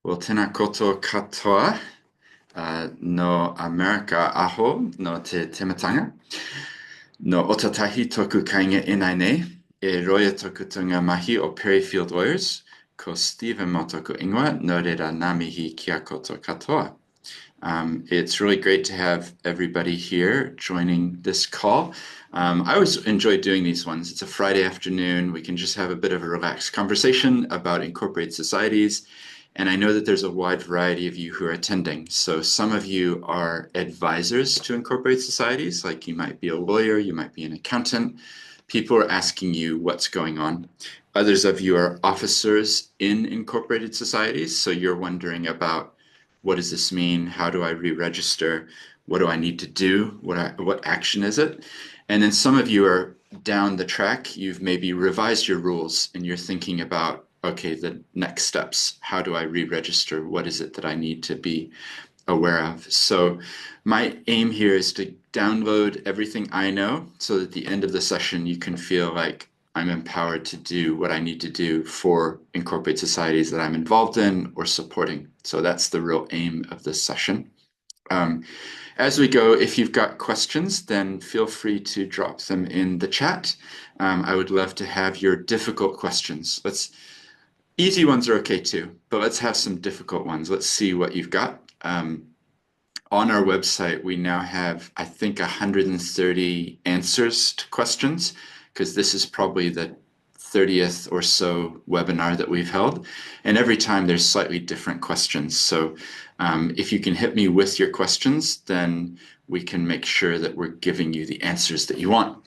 Well, tēnā koutou katoa no America aho no te tematanga. No Otatahi toku kainga inai nei, e roia toku tunga mahi o Perryfield Lawyers, ko Steven Moe toku ingoa, no reira ngā mihi kia koutou katoa. It's really great to have everybody here joining this call. I always enjoy doing these ones. It's a Friday afternoon. We can just have a bit of a relaxed conversation about incorporated societies. And I know that there's a wide variety of you who are attending. So some of you are advisors to incorporated societies, like you might be a lawyer, you might be an accountant. People are asking you what's going on. Others of you are officers in incorporated societies, so you're wondering about what does this mean? How do I re-register? What do I need to do? What action is it? And then some of you are down the track. You've maybe revised your rules and you're thinking about, okay, the next steps. How do I re-register? What is it that I need to be aware of? So my aim here is to download everything I know so that at the end of the session you can feel like I'm empowered to do what I need to do for incorporated societies that I'm involved in or supporting. So that's the real aim of this session. As we go, if you've got questions, then feel free to drop them in the chat. I would love to have your difficult questions. Easy ones are okay too, but let's have some difficult ones. Let's see what you've got. On our website, we now have, I think, 130 answers to questions, because this is probably the 30th or so webinar that we've held. And every time there's slightly different questions. So if you can hit me with your questions, then we can make sure that we're giving you the answers that you want.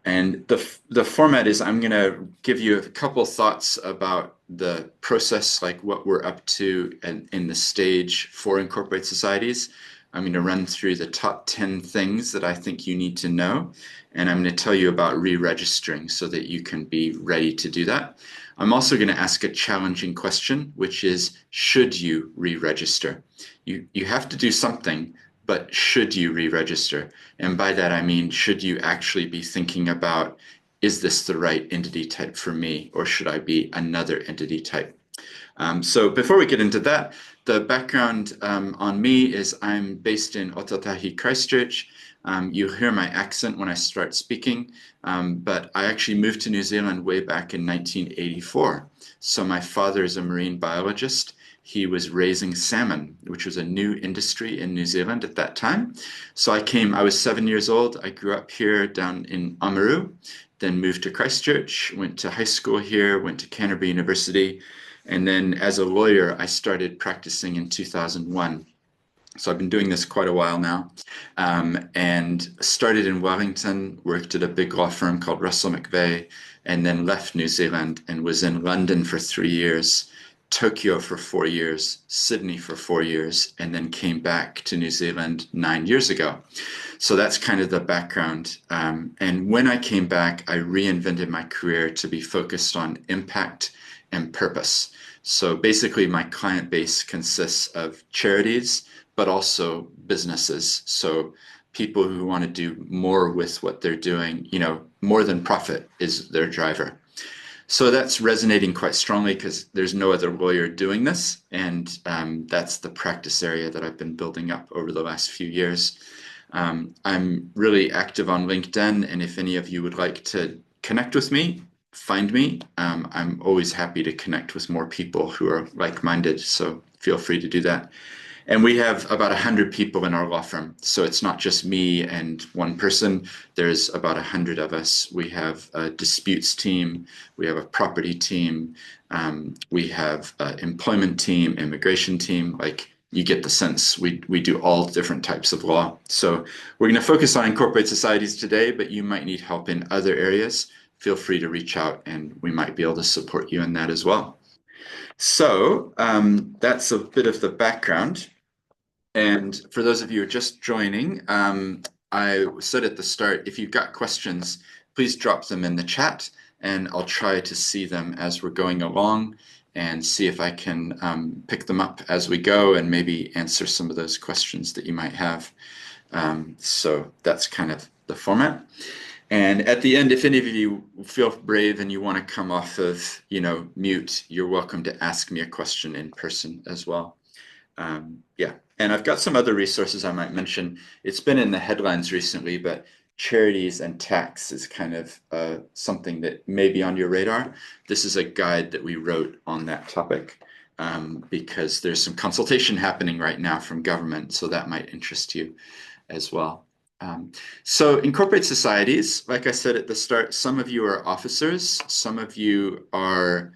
And the format is I'm going to give you a couple thoughts about the process, like what we're up to in the stage for incorporated societies. I'm going to run through the top 10 things that I think you need to know. And I'm going to tell you about re-registering so that you can be ready to do that. I'm also going to ask a challenging question, which is, should you re-register? You have to do something, but should you re-register? And by that, I mean, should you actually be thinking about, is this the right entity type for me, or should I be another entity type? So before we get into that, the background on me is I'm based in Otatahi, Christchurch. You'll hear my accent when I start speaking, but I actually moved to New Zealand way back in 1984. So my father is a marine biologist. He was raising salmon, which was a new industry in New Zealand at that time. So I was 7 years old. I grew up here down in Oamaru, then moved to Christchurch, went to high school here, went to Canterbury University. And then as a lawyer, I started practicing in 2001. So I've been doing this quite a while now, and started in Wellington, worked at a big law firm called Russell McVeigh, and then left New Zealand and was in London for 3 years, Tokyo for 4 years, Sydney for 4 years, and then came back to New Zealand 9 years ago. So that's kind of the background. And when I came back, I reinvented my career to be focused on impact and purpose. So basically, my client base consists of charities, but also businesses. So people who want to do more with what they're doing, more than profit is their driver. So that's resonating quite strongly because there's no other lawyer doing this. And that's the practice area that I've been building up over the last few years. I'm really active on LinkedIn. And if any of you would like to connect with me, find me. I'm always happy to connect with more people who are like-minded. So feel free to do that. And we have about 100 people in our law firm. So it's not just me and one person. There's about 100 of us. We have a disputes team. We have a property team. We have an employment team, immigration team. Like, you get the sense. We do all different types of law. So we're going to focus on incorporated societies today, but you might need help in other areas. Feel free to reach out and we might be able to support you in that as well. So that's a bit of the background. And for those of you who are just joining, I said at the start, if you've got questions, please drop them in the chat and I'll try to see them as we're going along and see if I can pick them up as we go and maybe answer some of those questions that you might have. So that's kind of the format. And at the end, if any of you feel brave and you want to come off of, mute, you're welcome to ask me a question in person as well. Yeah, and I've got some other resources I might mention. It's been in the headlines recently, but charities and tax is kind of something that may be on your radar. This is a guide that we wrote on that topic because there's some consultation happening right now from government, so that might interest you as well. So incorporate societies, like I said at the start, some of you are officers, some of you are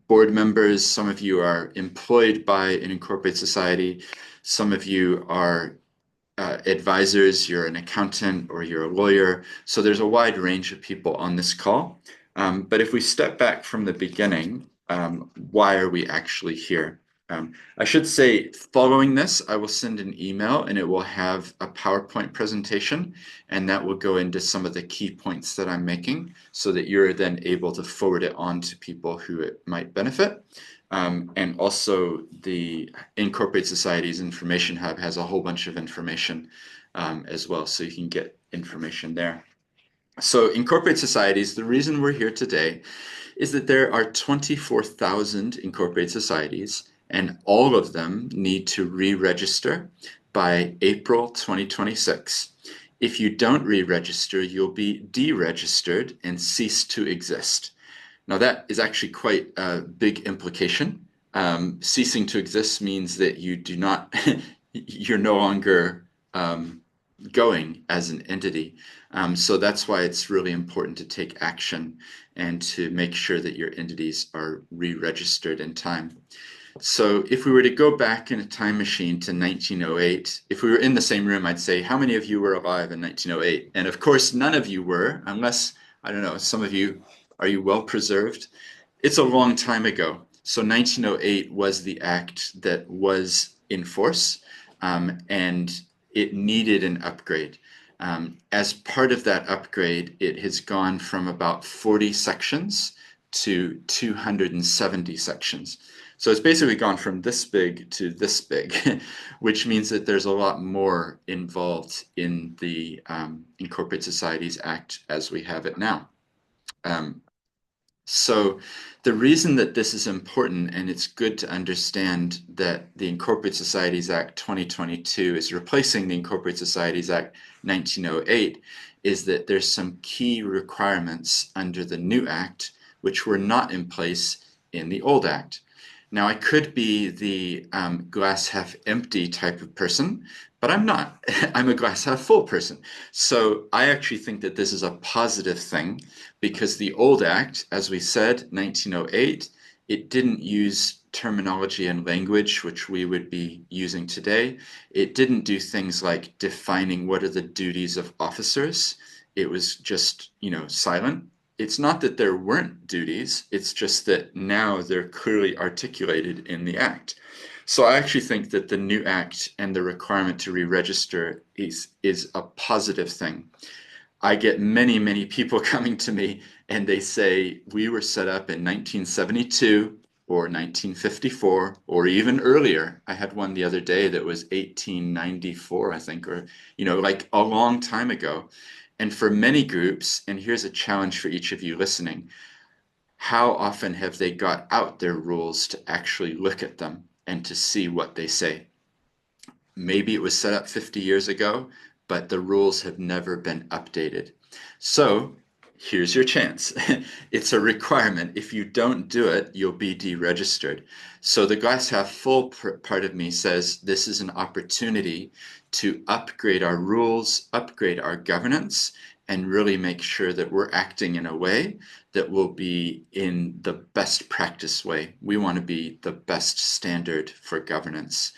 board members, some of you are employed by an incorporated society, some of you are advisors, you're an accountant or you're a lawyer. So there's a wide range of people on this call. But if we step back from the beginning, why are we actually here? I should say, following this, I will send an email and it will have a PowerPoint presentation, and that will go into some of the key points that I'm making so that you're then able to forward it on to people who it might benefit. And also the Incorporated Societies Information Hub has a whole bunch of information as well, so you can get information there. So Incorporated Societies, the reason we're here today is that there are 24,000 incorporated societies, and all of them need to re-register by April 2026. If you don't re-register, you'll be deregistered and cease to exist. Now that is actually quite a big implication. Ceasing to exist means that you do not, you're no longer going as an entity. So that's why it's really important to take action and to make sure that your entities are re-registered in time. So if we were to go back in a time machine to 1908, if we were in the same room, I'd say, how many of you were alive in 1908? And of course, none of you were, unless, I don't know, some of you, are you well preserved? It's a long time ago. So 1908 was the act that was in force, and it needed an upgrade. As part of that upgrade, it has gone from about 40 sections to 270 sections. So it's basically gone from this big to this big, which means that there's a lot more involved in the Incorporated Societies Act as we have it now. So the reason that this is important, and it's good to understand that the Incorporated Societies Act 2022 is replacing the Incorporated Societies Act 1908, is that there's some key requirements under the new act which were not in place in the old act. Now, I could be the glass half empty type of person, but I'm not. I'm a glass half full person. So I actually think that this is a positive thing because the old act, as we said, 1908, it didn't use terminology and language which we would be using today. It didn't do things like defining what are the duties of officers. It was just, silent. It's not that there weren't duties, it's just that now they're clearly articulated in the act. So I actually think that the new act and the requirement to re-register is a positive thing. I get many, many people coming to me and they say, we were set up in 1972 or 1954 or even earlier. I had one the other day that was 1894, I think, or, like a long time ago. And for many groups, and here's a challenge for each of you listening, how often have they got out their rules to actually look at them and to see what they say? Maybe it was set up 50 years ago, but the rules have never been updated. So here's your chance. It's a requirement. If you don't do it, you'll be deregistered. So the glass half full part of me says this is an opportunity to upgrade our rules, upgrade our governance, and really make sure that we're acting in a way that will be in the best practice way. We want to be the best standard for governance.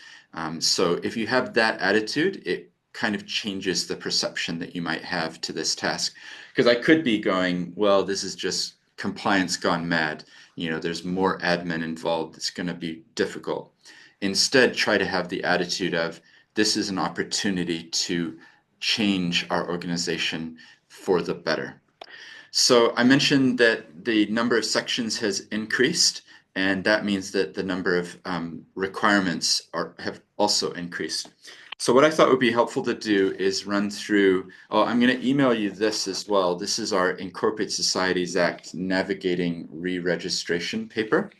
So if you have that attitude, it kind of changes the perception that you might have to this task. Because I could be going, well, this is just compliance gone mad. There's more admin involved. It's going to be difficult. Instead, try to have the attitude of, this is an opportunity to change our organization for the better. So I mentioned that the number of sections has increased, and that means that the number of requirements have also increased. So what I thought would be helpful to do is run through, oh, I'm going to email you this as well. This is our Incorporated Societies Act Navigating Re-Registration paper.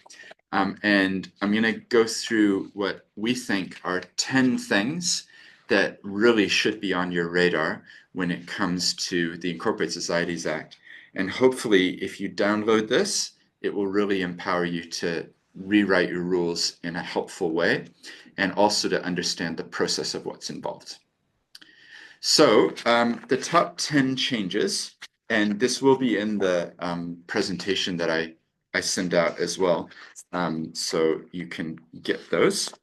And I'm going to go through what we think are 10 things that really should be on your radar when it comes to the Incorporated Societies Act. And hopefully, if you download this, it will really empower you to rewrite your rules in a helpful way and also to understand the process of what's involved. So the top 10 changes, and this will be in the presentation that I send out as well, so you can get those.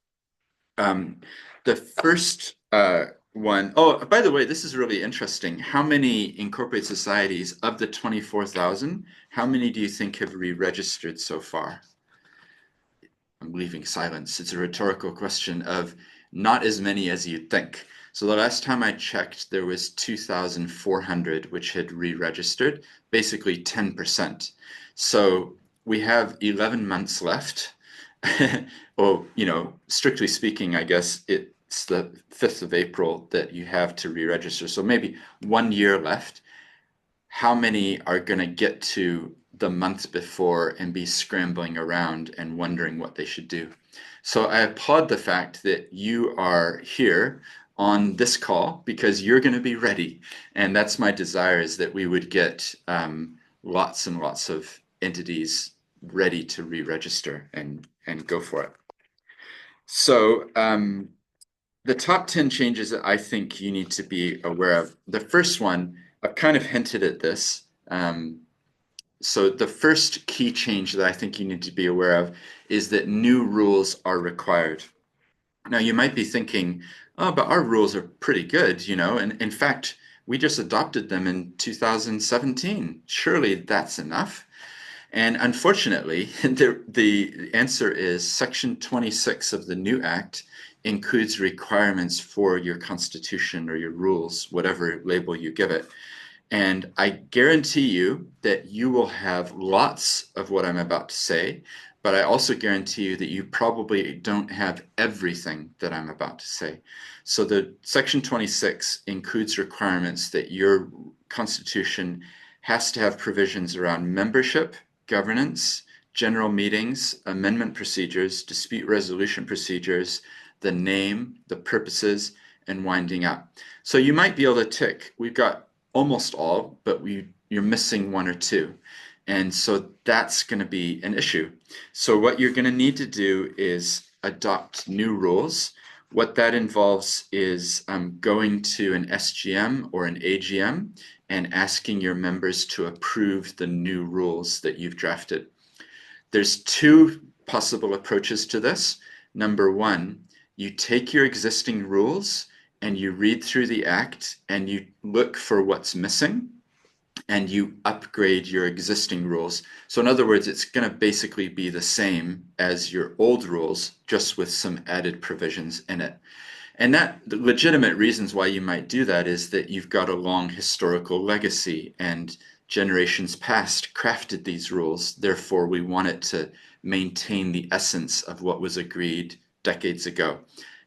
The first one, oh, by the way, this is really interesting. How many incorporated societies of the 24,000, how many do you think have re-registered so far? I'm leaving silence. It's a rhetorical question of not as many as you'd think. So the last time I checked, there was 2,400 which had re-registered, basically 10%. So we have 11 months left. Well, strictly speaking, I guess it's the 5th of April that you have to re-register. So maybe 1 year left. How many are going to get to the month before and be scrambling around and wondering what they should do? So I applaud the fact that you are here on this call because you're going to be ready. And that's my desire, is that we would get lots and lots of entities ready to re-register and go for it. So the top 10 changes that I think you need to be aware of. The first one, I've kind of hinted at this. So the first key change that I think you need to be aware of is that new rules are required. Now you might be thinking, oh, but our rules are pretty good, and in fact, we just adopted them in 2017. Surely that's enough. And unfortunately, the answer is Section 26 of the new Act includes requirements for your constitution or your rules, whatever label you give it. And I guarantee you that you will have lots of what I'm about to say, but I also guarantee you that you probably don't have everything that I'm about to say. So the Section 26 includes requirements that your constitution has to have provisions around membership, governance, general meetings, amendment procedures, dispute resolution procedures, the name, the purposes, and winding up. So you might be able to tick, we've got almost all, but you're missing one or two. And so that's going to be an issue. So what you're going to need to do is adopt new rules. What that involves is going to an SGM or an AGM and asking your members to approve the new rules that you've drafted. There's two possible approaches to this. Number one, you take your existing rules and you read through the Act and you look for what's missing and you upgrade your existing rules. So in other words, it's going to basically be the same as your old rules, just with some added provisions in it. And the legitimate reasons why you might do that is that you've got a long historical legacy and generations past crafted these rules. Therefore, we want it to maintain the essence of what was agreed decades ago.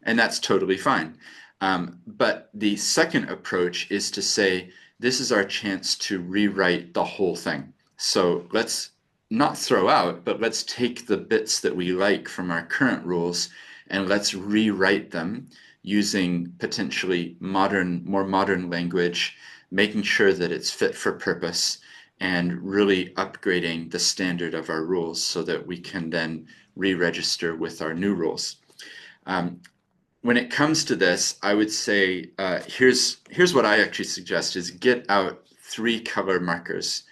And that's totally fine. But the second approach is to say, this is our chance to rewrite the whole thing. So let's not throw out, but let's take the bits that we like from our current rules and let's rewrite them using potentially more modern language, making sure that it's fit for purpose, and really upgrading the standard of our rules so that we can then re-register with our new rules. When it comes to this, I would say here's what I actually suggest is get out 3 color markers: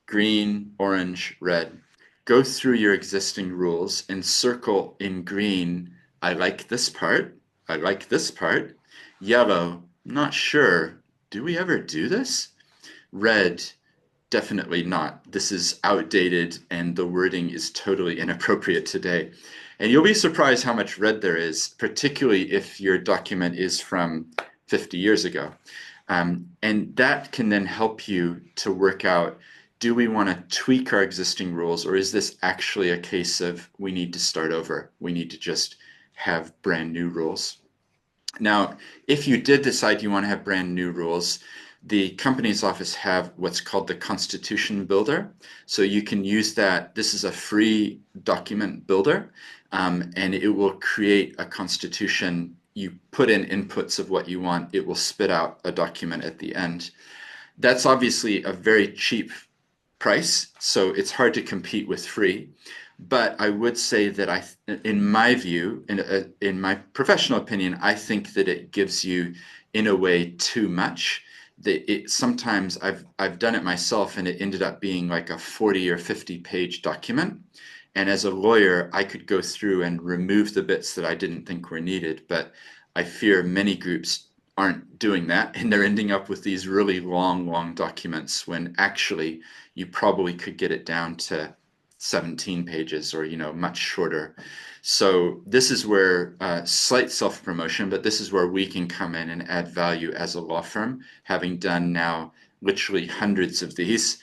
green, orange, red. Go through your existing rules and circle in green, I like this part, I like this part. Yellow, not sure, do we ever do this? Red, definitely not. This is outdated and the wording is totally inappropriate today. And you'll be surprised how much red there is, particularly if your document is from 50 years ago. And that can then help you to work out, do we want to tweak our existing rules, or is this actually a case of we need to start over? We need to just have brand new rules. Now, if you did decide you want to have brand new rules, the company's office have what's called the Constitution Builder. So you can use that. This is a free document builder, and it will create a constitution. You put in inputs of what you want, it will spit out a document at the end. That's obviously a very cheap price, so it's hard to compete with free. But I would say that in my view, in my professional opinion, I think that it gives you, in a way, too much. Sometimes I've done it myself, and it ended up being like a 40 or 50-page document. And as a lawyer, I could go through and remove the bits that I didn't think were needed. But I fear many groups aren't doing that, and they're ending up with these really long documents when actually you probably could get it down to 17 pages or, much shorter. So this is where slight self-promotion, but this is where we can come in and add value as a law firm. Having done now literally hundreds of these,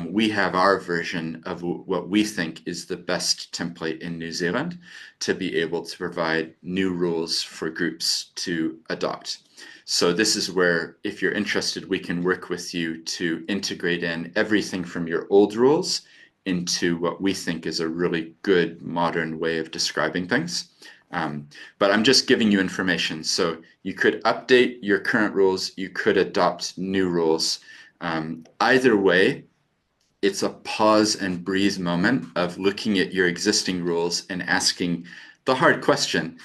we have our version of what we think is the best template in New Zealand to be able to provide new rules for groups to adopt. So this is where, if you're interested, we can work with you to integrate in everything from your old rules into what we think is a really good modern way of describing things. But I'm just giving you information. So you could update your current rules, you could adopt new rules. Either way, it's a pause and breathe moment of looking at your existing rules and asking the hard question: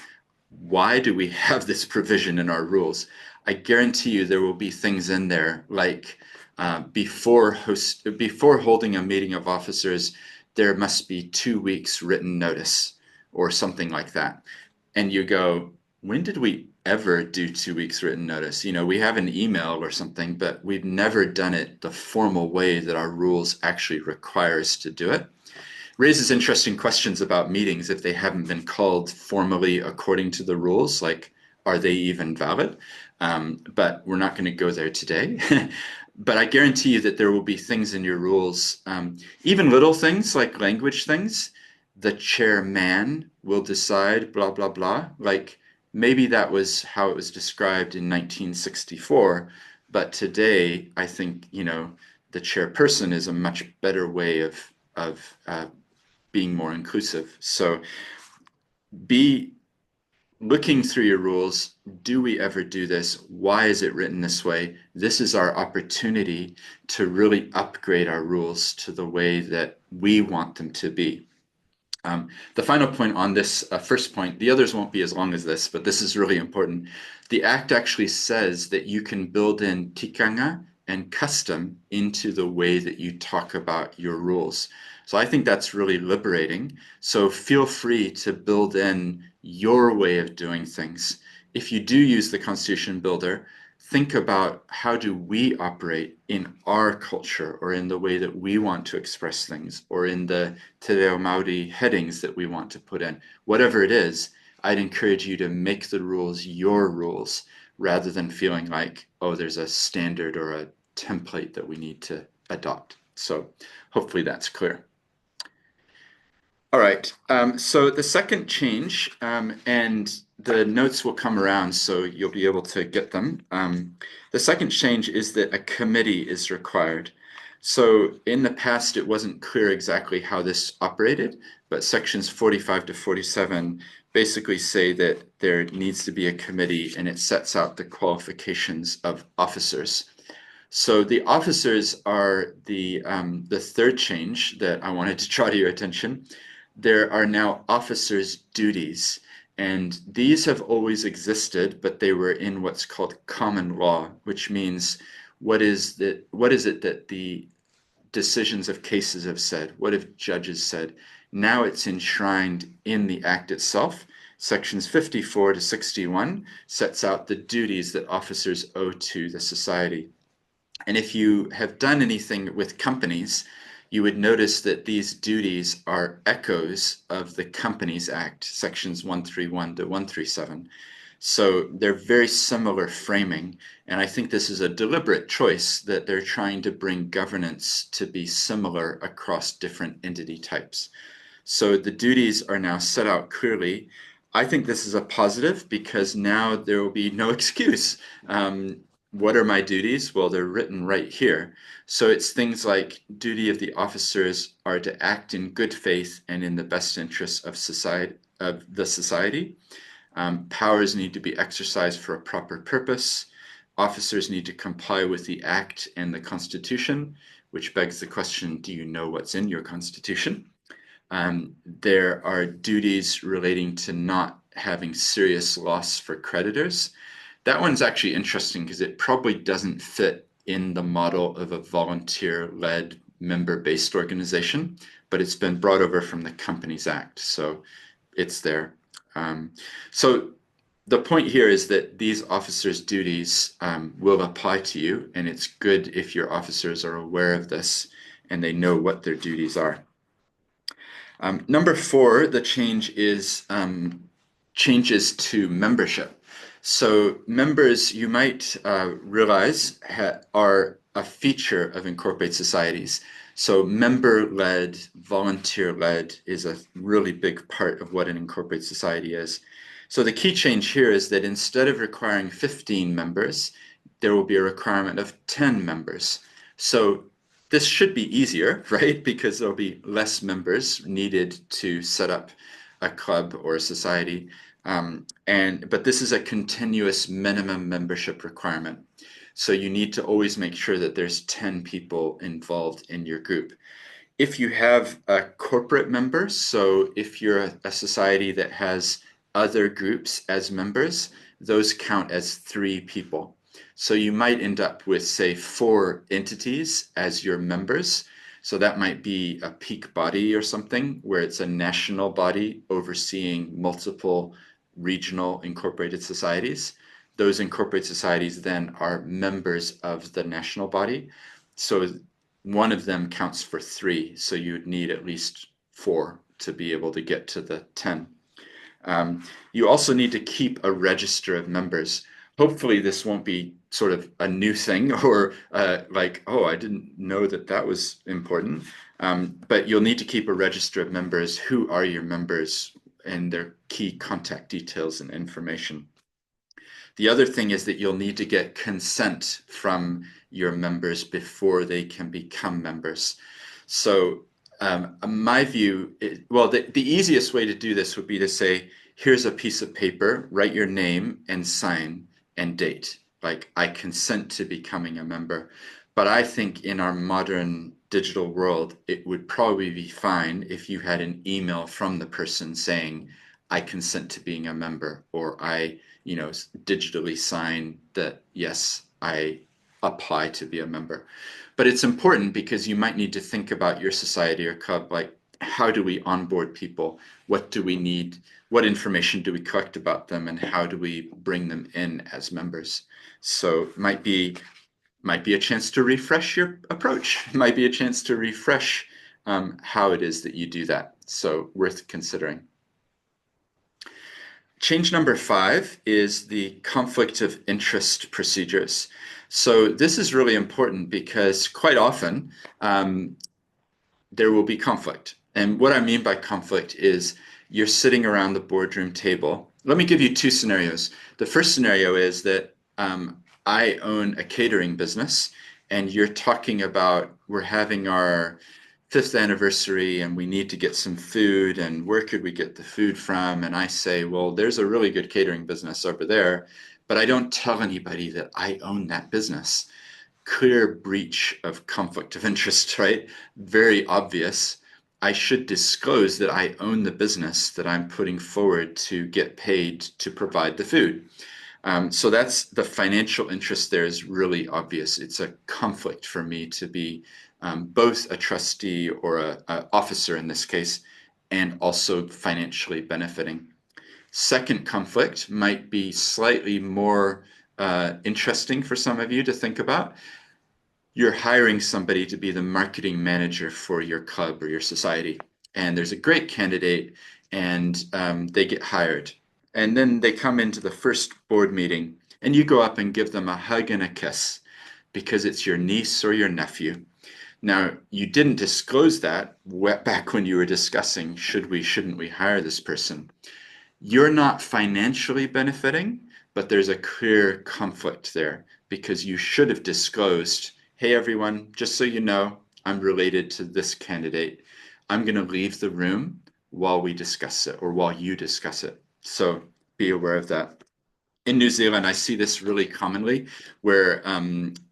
why do we have this provision in our rules? I guarantee you there will be things in there like before holding a meeting of officers, there must be 2 weeks written notice or something like that. And you go, when did we ever do 2 weeks written notice? We have an email or something, but we've never done it the formal way that our rules actually require us to do it. Raises interesting questions about meetings if they haven't been called formally according to the rules, like, are they even valid? But we're not going to go there today. But I guarantee you that there will be things in your rules, even little things like language things. The chairman will decide blah, blah, blah. Like, maybe that was how it was described in 1964. But today, I think, the chairperson is a much better way of being more inclusive. So be looking through your rules. Do we ever do this? Why is it written this way? This is our opportunity to really upgrade our rules to the way that we want them to be. The final point on this first point, the others won't be as long as this, but this is really important. The Act actually says that you can build in tikanga and custom into the way that you talk about your rules. So I think that's really liberating. So feel free to build in your way of doing things. If you do use the Constitution Builder, think about how do we operate in our culture or in the way that we want to express things or in the Te Reo Māori headings that we want to put in. Whatever it is, I'd encourage you to make the rules your rules rather than feeling like, oh, there's a standard or a template that we need to adopt. So hopefully that's clear. All right, so the second change, and the notes will come around, so you'll be able to get them. The second change is that a committee is required. So in the past, it wasn't clear exactly how this operated, but sections 45 to 47 basically say that there needs to be a committee, and it sets out the qualifications of officers. So the officers are the third change that I wanted to draw to your attention. There are now officers' duties, and these have always existed, but they were in what's called common law, which means what is it that the decisions of cases have said? What have judges said? Now it's enshrined in the Act itself. Sections 54 to 61 sets out the duties that officers owe to the society. And if you have done anything with companies, you would notice that these duties are echoes of the Companies Act, sections 131 to 137. So they're very similar framing, and I think this is a deliberate choice that they're trying to bring governance to be similar across different entity types. So the duties are now set out clearly. I think this is a positive because now there will be no excuse. What are my duties? Well, they're written right here. So it's things like duty of the officers are to act in good faith and in the best interests of the society. Powers need to be exercised for a proper purpose. Officers need to comply with the Act and the Constitution, which begs the question, do you know what's in your Constitution? There are duties relating to not having serious loss for creditors. That one's actually interesting because it probably doesn't fit in the model of a volunteer-led member-based organization, but it's been brought over from the Companies Act, so it's there. So the point here is that these officers' duties will apply to you, and it's good if your officers are aware of this and they know what their duties are. Number 4, the change is changes to membership. So members, you might realize, are a feature of incorporated societies. So member-led, volunteer-led is a really big part of what an incorporated society is. So the key change here is that instead of requiring 15 members, there will be a requirement of 10 members. So this should be easier, right? Because there'll be less members needed to set up a club or a society. But this is a continuous minimum membership requirement. So you need to always make sure that there's 10 people involved in your group. If you have a corporate member, so if you're a society that has other groups as members, those count as 3 people. So you might end up with, say, 4 entities as your members. So that might be a peak body or something, where it's a national body overseeing multiple regional incorporated societies. Those incorporated societies then are members of the national body. So one of them counts for 3. So you'd need at least 4 to be able to get to the 10. You also need to keep a register of members. Hopefully this won't be sort of a new thing or like, oh, I didn't know that that was important. But you'll need to keep a register of members. Who are your members and their key contact details and information. The other thing is that you'll need to get consent from your members before they can become members. So my view, the easiest way to do this would be to say, here's a piece of paper, write your name and sign and date. Like, I consent to becoming a member. But I think in our modern digital world, it would probably be fine if you had an email from the person saying, I consent to being a member, or I, digitally sign that, yes, I apply to be a member. But it's important because you might need to think about your society or club, like, how do we onboard people? What do we need? What information do we collect about them, and how do we bring them in as members? So it might be a chance to refresh your approach. It might be a chance to refresh how it is that you do that. So worth considering. Change number 5 is the conflict of interest procedures. So this is really important because quite often there will be conflict. And what I mean by conflict is you're sitting around the boardroom table. Let me give you 2 scenarios. The first scenario is that I own a catering business and you're talking about we're having our 5th anniversary and we need to get some food, and where could we get the food from? And I say, well, there's a really good catering business over there, but I don't tell anybody that I own that business. Clear breach of conflict of interest, right? Very obvious. I should disclose that I own the business that I'm putting forward to get paid to provide the food. So that's the financial interest there is really obvious. It's a conflict for me to be both a trustee or an officer in this case, and also financially benefiting. Second conflict might be slightly more interesting for some of you to think about. You're hiring somebody to be the marketing manager for your club or your society, and there's a great candidate, and they get hired. And then they come into the first board meeting, and you go up and give them a hug and a kiss because it's your niece or your nephew. Now, you didn't disclose that back when you were discussing should we, shouldn't we hire this person. You're not financially benefiting, but there's a clear conflict there because you should have disclosed, hey, everyone, just so you know, I'm related to this candidate. I'm going to leave the room while we discuss it or while you discuss it. So be aware of that. In New Zealand, I see this really commonly where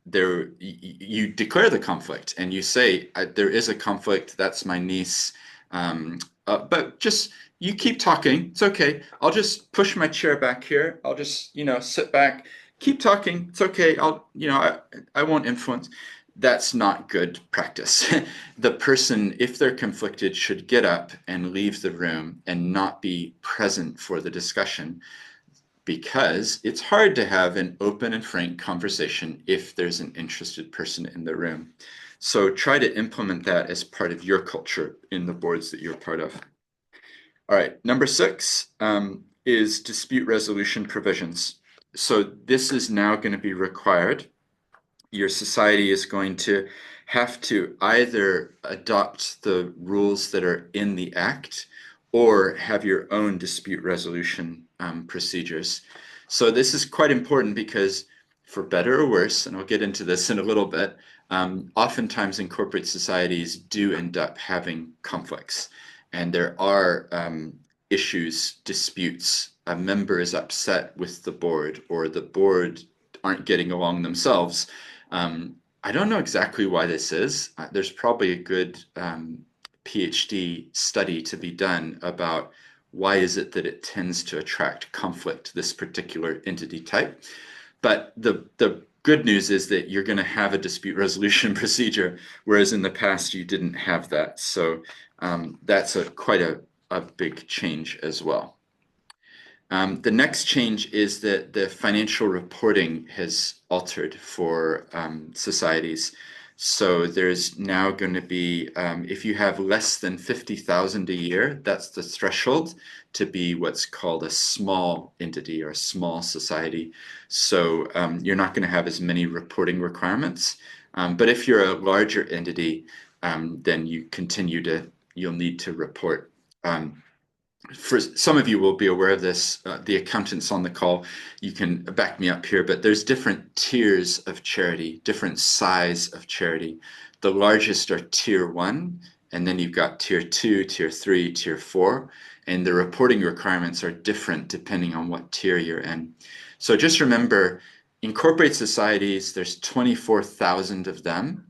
you declare the conflict and you say, there is a conflict, that's my niece. But just you keep talking. It's okay. I'll just push my chair back here. I'll just, sit back, keep talking. It's okay. I won't influence. That's not good practice. The person, if they're conflicted, should get up and leave the room and not be present for the discussion because it's hard to have an open and frank conversation if there's an interested person in the room. So try to implement that as part of your culture in the boards that you're part of. All right, number 6 is dispute resolution provisions. So this is now going to be required. Your society is going to have to either adopt the rules that are in the Act or have your own dispute resolution procedures. So this is quite important because for better or worse, and I'll get into this in a little bit, oftentimes in corporate societies do end up having conflicts. And there are issues, disputes. A member is upset with the board or the board aren't getting along themselves. I don't know exactly why this is. There's probably a good PhD study to be done about why is it that it tends to attract conflict, this particular entity type. But the good news is that you're going to have a dispute resolution procedure, whereas in the past you didn't have that. So that's quite a big change as well. The next change is that the financial reporting has altered for societies. So there's now going to be, if you have less than 50,000 a year, that's the threshold to be what's called a small entity or a small society. So you're not going to have as many reporting requirements. But if you're a larger entity, then you'll need to report. For some of you will be aware of this, the accountants on the call, you can back me up here, but there's different tiers of charity, different size of charity. The largest are tier 1, and then you've got tier 2, tier 3, tier 4, and the reporting requirements are different depending on what tier you're in. So just remember, in corporate societies, there's 24,000 of them.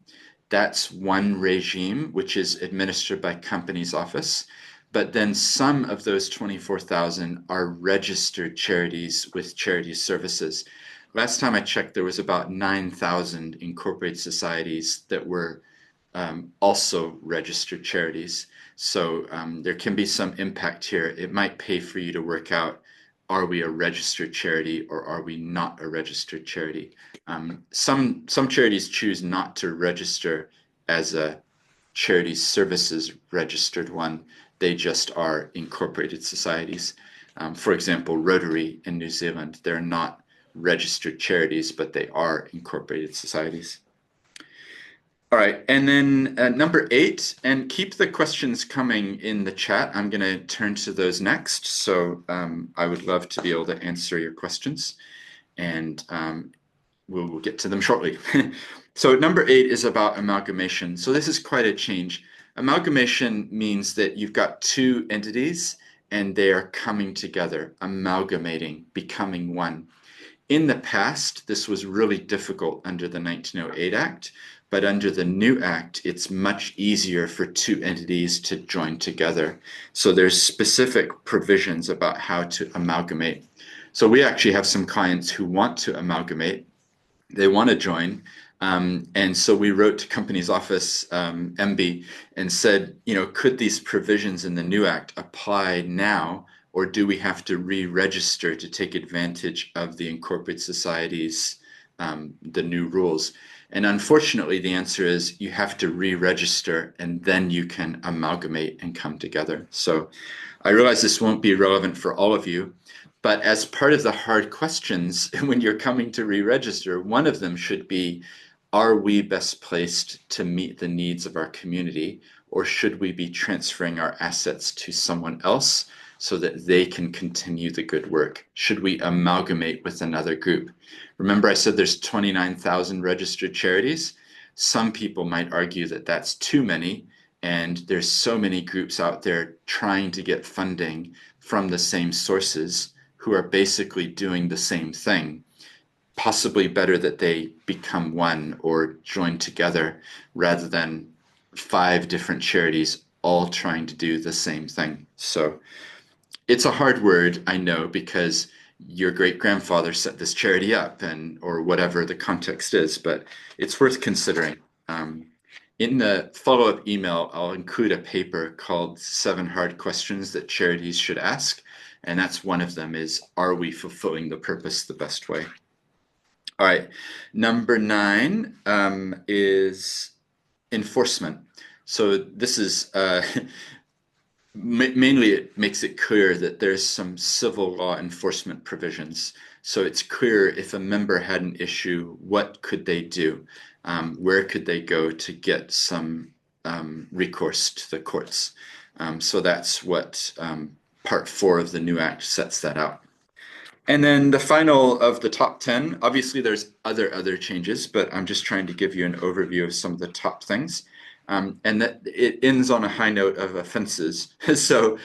That's one regime, which is administered by Companies Office. But then some of those 24,000 are registered charities with charity services. Last time I checked, there was about 9,000 incorporated societies that were also registered charities. So there can be some impact here. It might pay for you to work out, are we a registered charity or are we not a registered charity? Some charities choose not to register as a charity services registered one. They just are incorporated societies. For example, Rotary in New Zealand, they're not registered charities, but they are incorporated societies. All right, and then number 8, and keep the questions coming in the chat. I'm going to turn to those next. So I would love to be able to answer your questions, and we'll get to them shortly. So number 8 is about amalgamation. So this is quite a change. Amalgamation means that you've got two entities and they are coming together, amalgamating, becoming one. In the past, this was really difficult under the 1908 Act, but under the new Act, it's much easier for two entities to join together. So there's specific provisions about how to amalgamate. So we actually have some clients who want to amalgamate. They want to join. And so we wrote to Companies Office, MB, and said, could these provisions in the new Act apply now, or do we have to re-register to take advantage of the incorporated societies, the new rules? And unfortunately, the answer is you have to re-register and then you can amalgamate and come together. So I realize this won't be relevant for all of you, but as part of the hard questions, when you're coming to re-register, one of them should be, are we best placed to meet the needs of our community, or should we be transferring our assets to someone else so that they can continue the good work? Should we amalgamate with another group? Remember I said there's 29,000 registered charities? Some people might argue that that's too many, and there's so many groups out there trying to get funding from the same sources who are basically doing the same thing. Possibly better that they become one or join together rather than 5 different charities all trying to do the same thing. So it's a hard word, I know, because your great grandfather set this charity up, and or whatever the context is, but it's worth considering. In the follow-up email, I'll include a paper called 7 Hard Questions That Charities Should Ask, and that's one of them is, are we fulfilling the purpose the best way? All right, number 9 is enforcement. So this is mainly it makes it clear that there's some civil law enforcement provisions. So it's clear if a member had an issue, what could they do? Where could they go to get some recourse to the courts? So that's what Part 4 of the new act sets that out. And then the final of the top 10, obviously there's other changes, but I'm just trying to give you an overview of some of the top things. And that it ends on a high note of offenses. So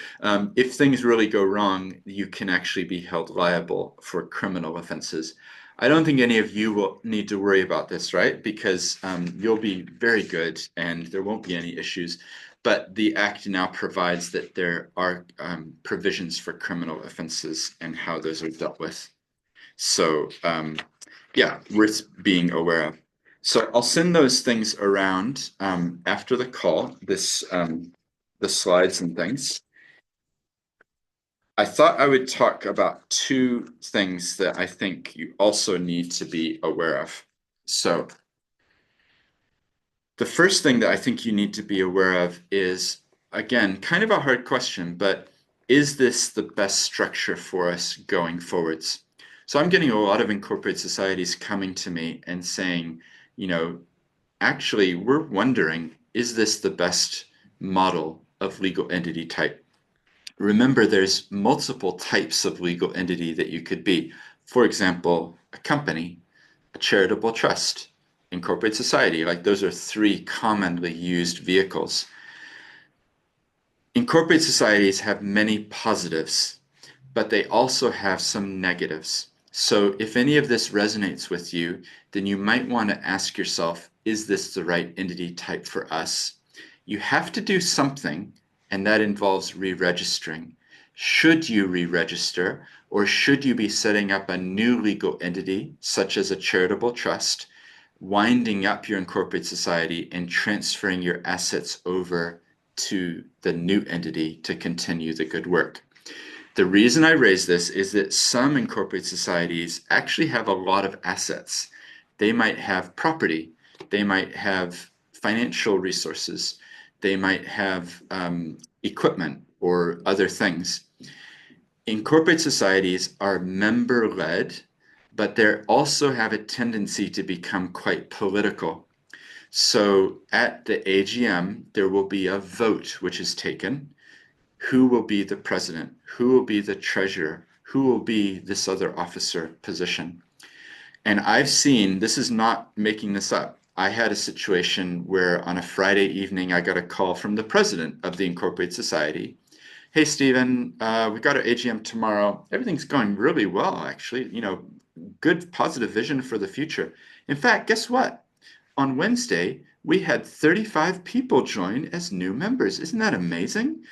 if things really go wrong, you can actually be held liable for criminal offenses. I don't think any of you will need to worry about this, right? Because you'll be very good and there won't be any issues. But the Act now provides that there are provisions for criminal offenses and how those are dealt with. So yeah, worth being aware of. So I'll send those things around after the call, the slides and things. I thought I would talk about 2 things that I think you also need to be aware of. So the first thing that I think you need to be aware of is, again, kind of a hard question, but is this the best structure for us going forwards? So I'm getting a lot of incorporated societies coming to me and saying, you know, actually, we're wondering, is this the best model of legal entity type? Remember, there's multiple types of legal entity that you could be. For example, a company, a charitable trust, incorporated society, like those are 3 commonly used vehicles. Incorporated societies have many positives, but they also have some negatives. So if any of this resonates with you, then you might want to ask yourself, is this the right entity type for us? You have to do something, and that involves re-registering. Should you re-register, or should you be setting up a new legal entity, such as a charitable trust, winding up your incorporated society and transferring your assets over to the new entity to continue the good work? The reason I raise this is that some incorporated societies actually have a lot of assets. They might have property, they might have financial resources, they might have equipment or other things. Incorporated societies are member-led, but they also have a tendency to become quite political. So at the AGM, there will be a vote which is taken. Who will be the president? Who will be the treasurer? Who will be this other officer position? And I've seen, this is not making this up, I had a situation where on a Friday evening, I got a call from the president of the Incorporated Society. Hey, Steven, we got our AGM tomorrow. Everything's going really well, actually. You know, good positive vision for the future. In fact, guess what? On Wednesday, we had 35 people join as new members. Isn't that amazing?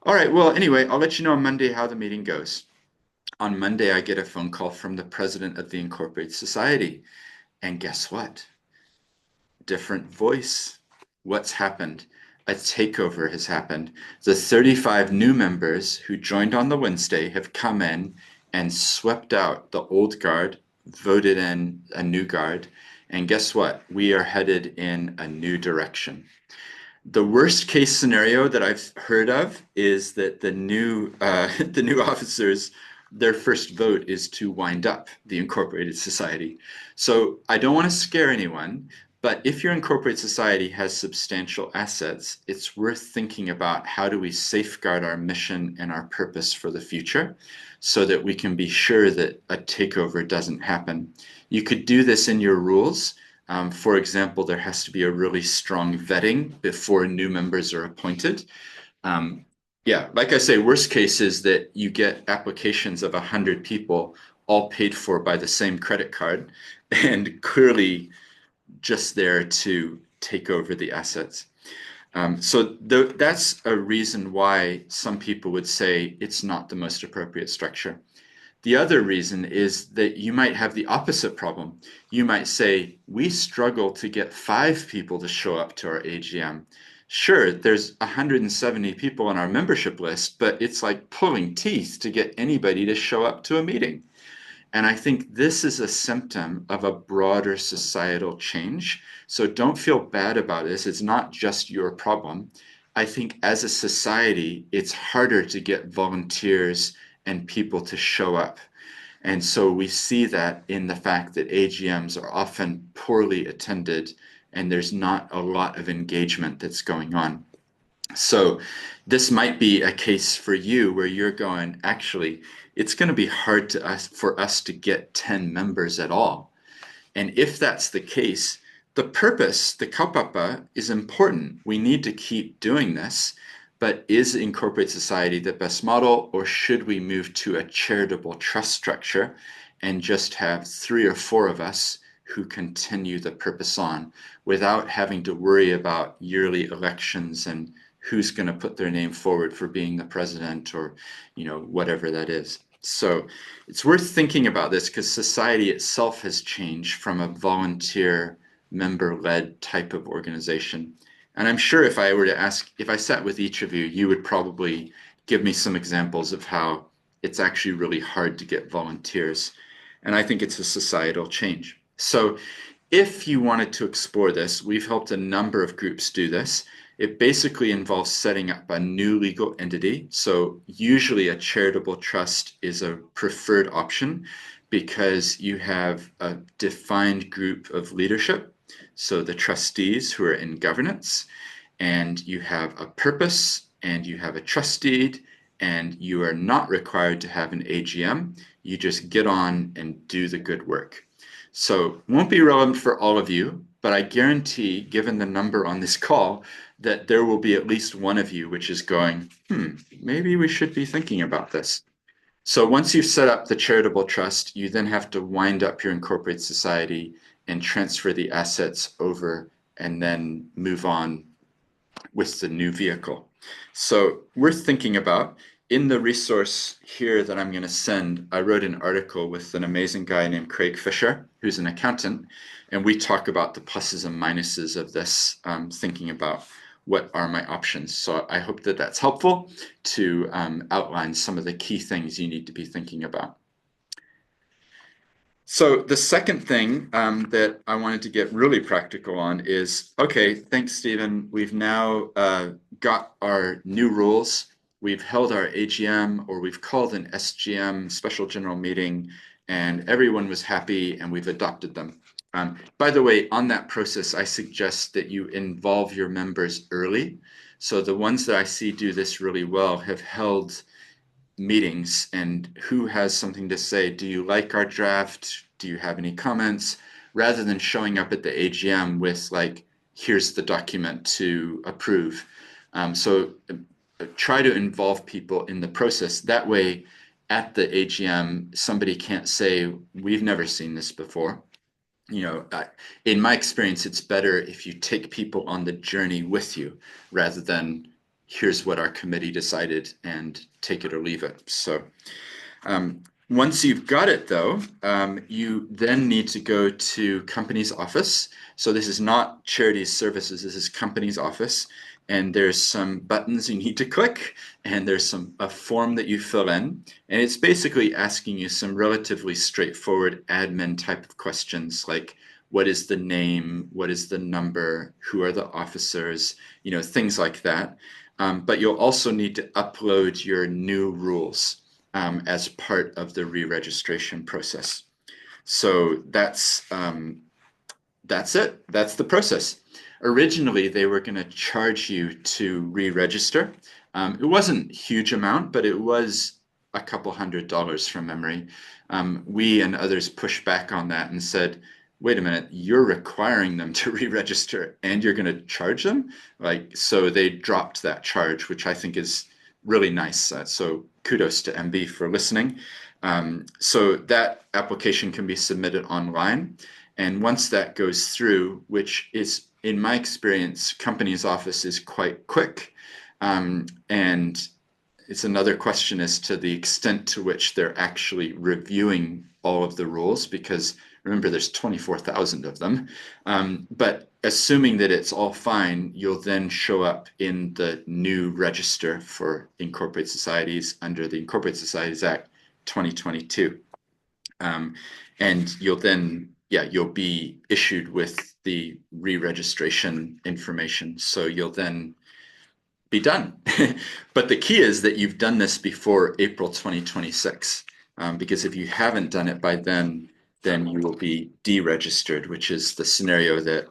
All right, well, anyway, I'll let you know on Monday how the meeting goes. On Monday, I get a phone call from the president of the Incorporated Society. And guess what? Different voice. What's happened? A takeover has happened. The 35 new members who joined on the Wednesday have come in and swept out the old guard, voted in a new guard, and guess what? We are headed in a new direction. The worst case scenario that I've heard of is that the new officers, their first vote is to wind up the Incorporated Society. So I don't want to scare anyone, But if your incorporated society has substantial assets, it's worth thinking about how do we safeguard our mission and our purpose for the future so that we can be sure that a takeover doesn't happen. You could do this in your rules. For example, there has to be a really strong vetting before new members are appointed. Yeah, like I say, worst case is that you get applications of 100 people all paid for by the same credit card and clearly just there to take over the assets. So that's a reason why some people would say it's not the most appropriate structure. The other reason is that you might have the opposite problem. You might say, we struggle to get 5 people to show up to our AGM. Sure, there's 170 people on our membership list, but it's like pulling teeth to get anybody to show up to a meeting. And I think this is a symptom of a broader societal change. So don't feel bad about this. It's not just your problem. I think as a society, it's harder to get volunteers and people to show up. And so we see that in the fact that AGMs are often poorly attended and there's not a lot of engagement that's going on. So this might be a case for you where you're going, actually, it's going to be hard for us to get 10 members at all. And if that's the case, the purpose, the kaupapa, is important. We need to keep doing this, but is incorporated society the best model, or should we move to a charitable trust structure and just have 3 or 4 of us who continue the purpose on without having to worry about yearly elections and who's going to put their name forward for being the president or, whatever that is. So it's worth thinking about this because society itself has changed from a volunteer member-led type of organization. And I'm sure if I sat with each of you, you would probably give me some examples of how it's actually really hard to get volunteers. And I think it's a societal change. So if you wanted to explore this, we've helped a number of groups do this. It basically involves setting up a new legal entity. So usually a charitable trust is a preferred option because you have a defined group of leadership. So the trustees who are in governance, and you have a purpose, and you have a trust deed, and you are not required to have an AGM. You just get on and do the good work. So it won't be relevant for all of you, but I guarantee, given the number on this call, that there will be at least one of you which is going, maybe we should be thinking about this. So once you've set up the charitable trust, you then have to wind up your incorporated society and transfer the assets over and then move on with the new vehicle. So worth thinking about. In the resource here that I'm going to send, I wrote an article with an amazing guy named Craig Fisher, who's an accountant, and we talk about the pluses and minuses of this, thinking about what are my options. So I hope that that's helpful to outline some of the key things you need to be thinking about. So the second thing that I wanted to get really practical on is, okay, thanks, Steven. We've now got our new rules. We've held our AGM, or we've called an SGM, special general meeting, and everyone was happy and we've adopted them. By the way, on that process, I suggest that you involve your members early. So the ones that I see do this really well have held meetings, and who has something to say? Do you like our draft? Do you have any comments? Rather than showing up at the AGM with like, here's the document to approve. So try to involve people in the process. That way, at the AGM, somebody can't say, we've never seen this before. In my experience, it's better if you take people on the journey with you rather than here's what our committee decided and take it or leave it. So once you've got it, though, you then need to go to company's office. So this is not charities services, this is company's office. And there's some buttons you need to click, and there's a form that you fill in. And it's basically asking you some relatively straightforward admin type of questions like, what is the name? What is the number? Who are the officers? Things like that. But you'll also need to upload your new rules as part of the re-registration process. So that's That's it. That's the process. Originally, they were going to charge you to re-register. It wasn't a huge amount, but it was a couple $100 from memory. We and others pushed back on that and said, wait a minute, you're requiring them to re-register and you're going to charge them? Like, so they dropped that charge, which I think is really nice. So kudos to MB for listening. So that application can be submitted online. And once that goes through, which is, in my experience, Companies Office is quite quick. And it's another question as to the extent to which they're actually reviewing all of the rules, because remember, there's 24,000 of them. But assuming that it's all fine, you'll then show up in the new register for incorporated societies under the Incorporated Societies Act 2022. And you'll then, you'll be issued with the re-registration information. So you'll then be done. But the key is that you've done this before April 2026, because if you haven't done it by then you will be deregistered, which is the scenario that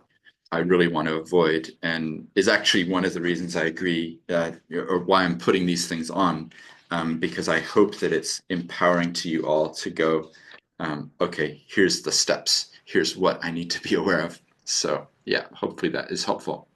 I really want to avoid, and is actually one of the reasons I agree, or why I'm putting these things on, because I hope that it's empowering to you all to go, okay, here's the steps, here's what I need to be aware of. So yeah, hopefully that is helpful.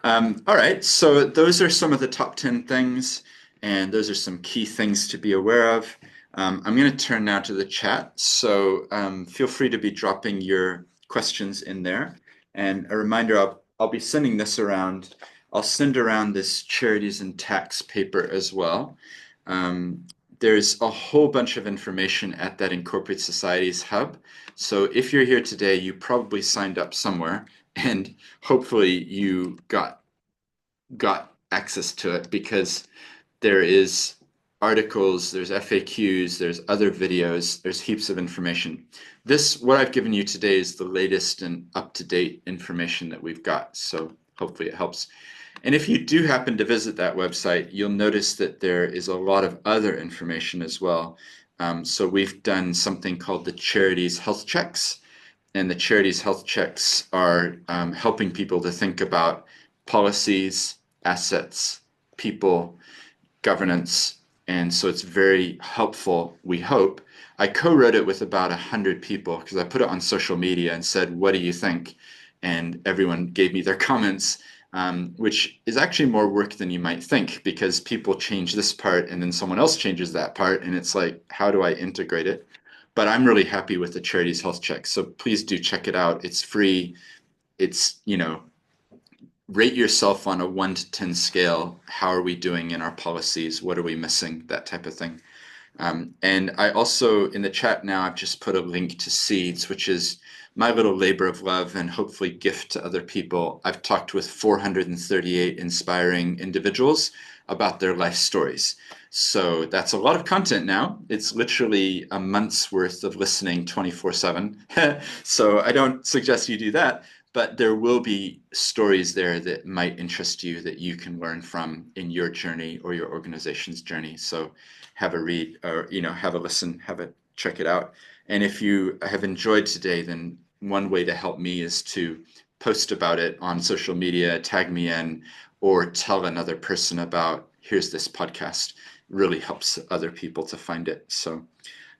All right, so those are some of the top 10 things, and those are some key things to be aware of. I'm going to turn now to the chat, so feel free to be dropping your questions in there. And a reminder, I'll be sending this around. I'll send around this charities and tax paper as well. There's a whole bunch of information at that Incorporated Societies Hub. So if you're here today, you probably signed up somewhere, and hopefully you got access to it, because there is articles, there's FAQs, there's other videos, there's heaps of information. What I've given you today is the latest and up-to-date information that we've got, so hopefully it helps. And if you do happen to visit that website, you'll notice that there is a lot of other information as well. So we've done something called the Charities Health Checks, and the Charities Health Checks are helping people to think about policies, assets, people, governance, and so it's very helpful, we hope. I co-wrote it with about 100 people because I put it on social media and said, what do you think? And everyone gave me their comments, which is actually more work than you might think, because people change this part and then someone else changes that part, and it's like, how do I integrate it? But I'm really happy with the Charities Health Check, so please do check it out. It's free. It's, rate yourself on a 1 to 10 scale. How are we doing in our policies? What are we missing? That type of thing. And I also, in the chat now, I've just put a link to Seeds, which is my little labor of love and hopefully gift to other people. I've talked with 438 inspiring individuals about their life stories. So that's a lot of content now. It's literally a month's worth of listening 24/7. So I don't suggest you do that, but there will be stories there that might interest you, that you can learn from in your journey or your organization's journey. So have a read, or have a listen, check it out. And if you have enjoyed today, then one way to help me is to post about it on social media, tag me in, or tell another person about, here's this podcast. It really helps other people to find it. So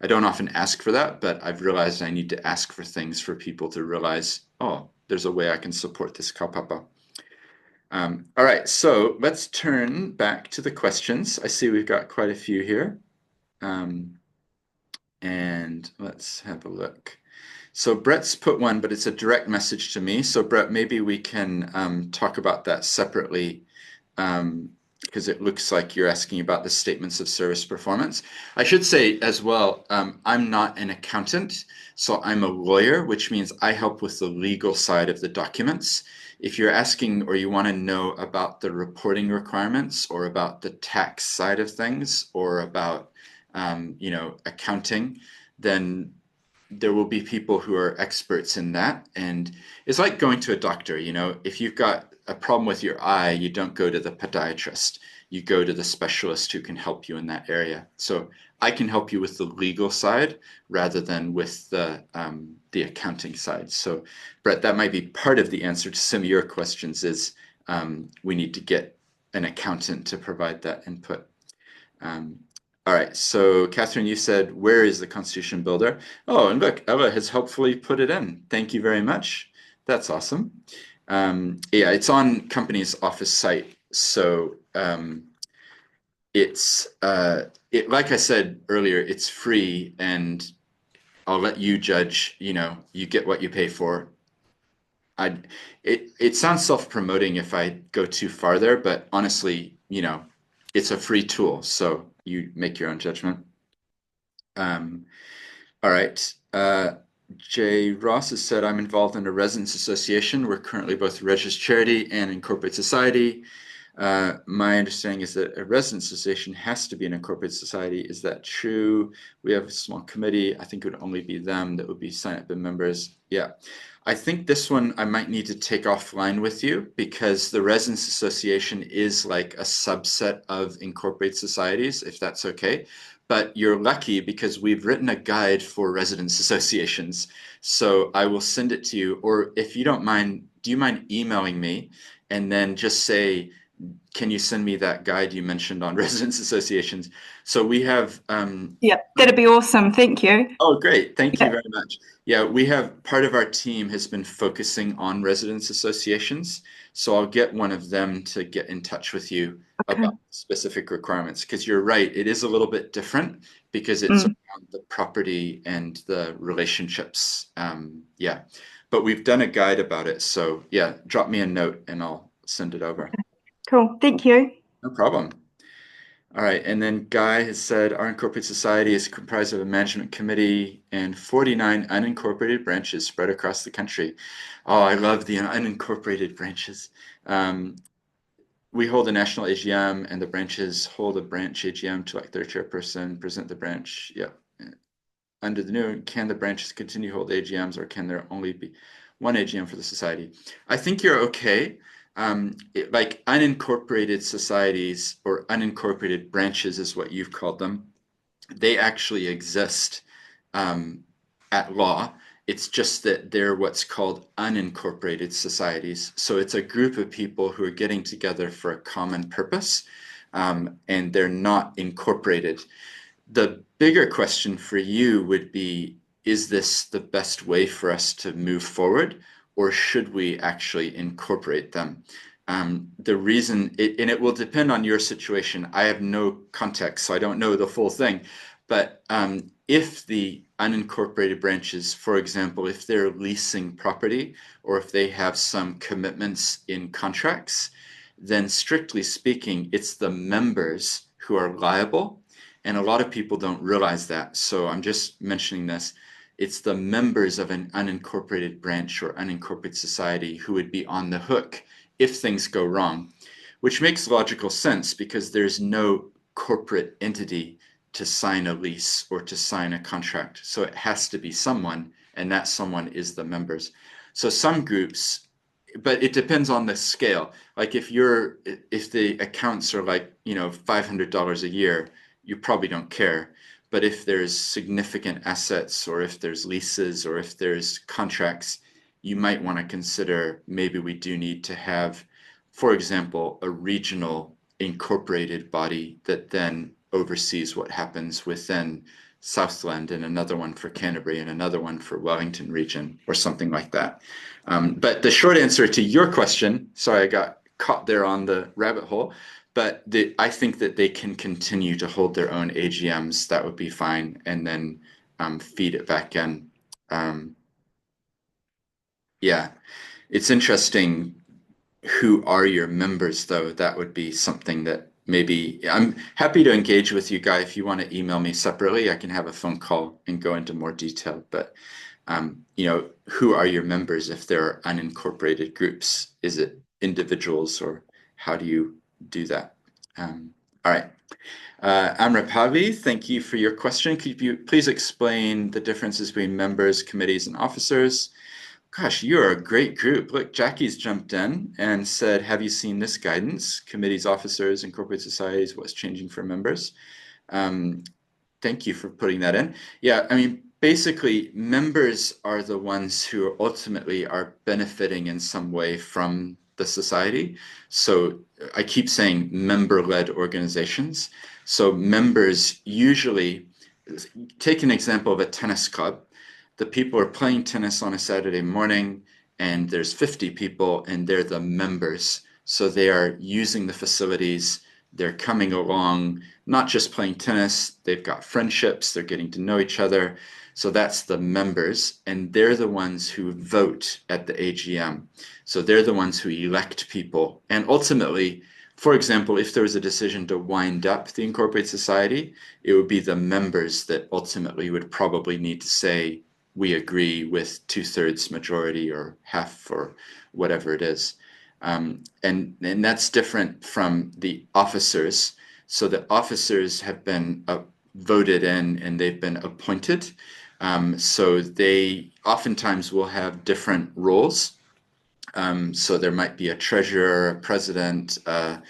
I don't often ask for that, but I've realized I need to ask for things for people to realize, oh, there's a way I can support this kaupapa. All right, so let's turn back to the questions. I see we've got quite a few here. And let's have a look. So Brett's put one, but it's a direct message to me. So Brett, maybe we can talk about that separately, because it looks like you're asking about the statements of service performance. I should say as well, I'm not an accountant, so I'm a lawyer, which means I help with the legal side of the documents. If you're asking or you want to know about the reporting requirements or about the tax side of things or about accounting, then there will be people who are experts in that. And it's like going to a doctor. If you've got a problem with your eye, you don't go to the podiatrist. You go to the specialist who can help you in that area. So I can help you with the legal side rather than with the the accounting side. So, Brett, that might be part of the answer to some of your questions is we need to get an accountant to provide that input. All right, so Catherine, you said, where is the Constitution Builder? Oh, and look, Ella has helpfully put it in. Thank you very much. That's awesome. Yeah, it's on Companies Office site. So it's, like I said earlier, it's free, and I'll let you judge, you get what you pay for. It sounds self-promoting if I go too far there, but honestly, it's a free tool, so you make your own judgment. All right. Jay Ross has said, I'm involved in a residents association. We're currently both a registered charity and incorporated society. My understanding is that a residents association has to be an incorporated society. Is that true? We have a small committee. I think it would only be them that would be sign up members. Yeah. I think this one I might need to take offline with you because the residents association is like a subset of incorporated societies, if that's okay. But you're lucky because we've written a guide for residents associations. So I will send it to you, or if you don't mind, do you mind emailing me and then just say, can you send me that guide you mentioned on residents associations? So we have yeah, that'd be awesome. Thank you. Oh, great. Thank you very much. Yeah, we have part of our team has been focusing on residents associations. So I'll get one of them to get in touch with you Okay. about specific requirements because you're right, it is a little bit different because it's around the property and the relationships. Yeah, but we've done a guide about it. So yeah, drop me a note and I'll send it over. Cool. Thank you. No problem. All right, and then Guy has said our incorporated society is comprised of a management committee and 49 unincorporated branches spread across the country. Oh, I love the unincorporated branches. We hold a national AGM, and the branches hold a branch AGM to elect their chairperson, present the branch. Yeah. Under the new, can the branches continue to hold AGMs, or can there only be one AGM for the society? I think you're okay. Like unincorporated societies or unincorporated branches is what you've called them. They actually exist at law. It's just that they're what's called unincorporated societies. So it's a group of people who are getting together for a common purpose, and they're not incorporated. The bigger question for you would be, is this the best way for us to move forward, or should we actually incorporate them? The reason, and it will depend on your situation. I have no context, so I don't know the full thing. But if the unincorporated branches, for example, if they're leasing property or if they have some commitments in contracts, then strictly speaking, it's the members who are liable. And a lot of people don't realize that. So I'm just mentioning this. It's the members of an unincorporated branch or unincorporated society who would be on the hook if things go wrong, which makes logical sense because there's no corporate entity to sign a lease or to sign a contract. So it has to be someone, and that someone is the members. So some groups, but it depends on the scale. Like if the accounts are like, $500 a year, you probably don't care. But if there's significant assets or if there's leases or if there's contracts, you might want to consider maybe we do need to have, for example, a regional incorporated body that then oversees what happens within Southland and another one for Canterbury and another one for Wellington region or something like that. But the short answer to your question, sorry, I got caught there on the rabbit hole, but I think that they can continue to hold their own AGMs. That would be fine, and then feed it back in. Yeah, it's interesting. Who are your members, though? That would be something that maybe I'm happy to engage with you, Guy. If you want to email me separately, I can have a phone call and go into more detail. But who are your members if there are unincorporated groups? Is it individuals, or how do you do that? All right. Amrapavi, thank you for your question. Could you please explain the differences between members, committees, and officers? Gosh, you're a great group. Look, Jackie's jumped in and said, have you seen this guidance? Committees, officers, incorporated societies, what's changing for members? Thank you for putting that in. Yeah, I mean, basically, members are the ones who ultimately are benefiting in some way from the society. So I keep saying member-led organizations. So members usually, take an example of a tennis club. The people are playing tennis on a Saturday morning, and there's 50 people, and they're the members. So they are using the facilities, they're coming along, not just playing tennis, they've got friendships, they're getting to know each other. So that's the members, and they're the ones who vote at the AGM. So they're the ones who elect people. And ultimately, for example, if there was a decision to wind up the incorporated society, it would be the members that ultimately would probably need to say, we agree with 2/3 majority or half or whatever it is. And that's different from the officers. So the officers have been voted in and they've been appointed. So they oftentimes will have different roles. So there might be a treasurer, a president, a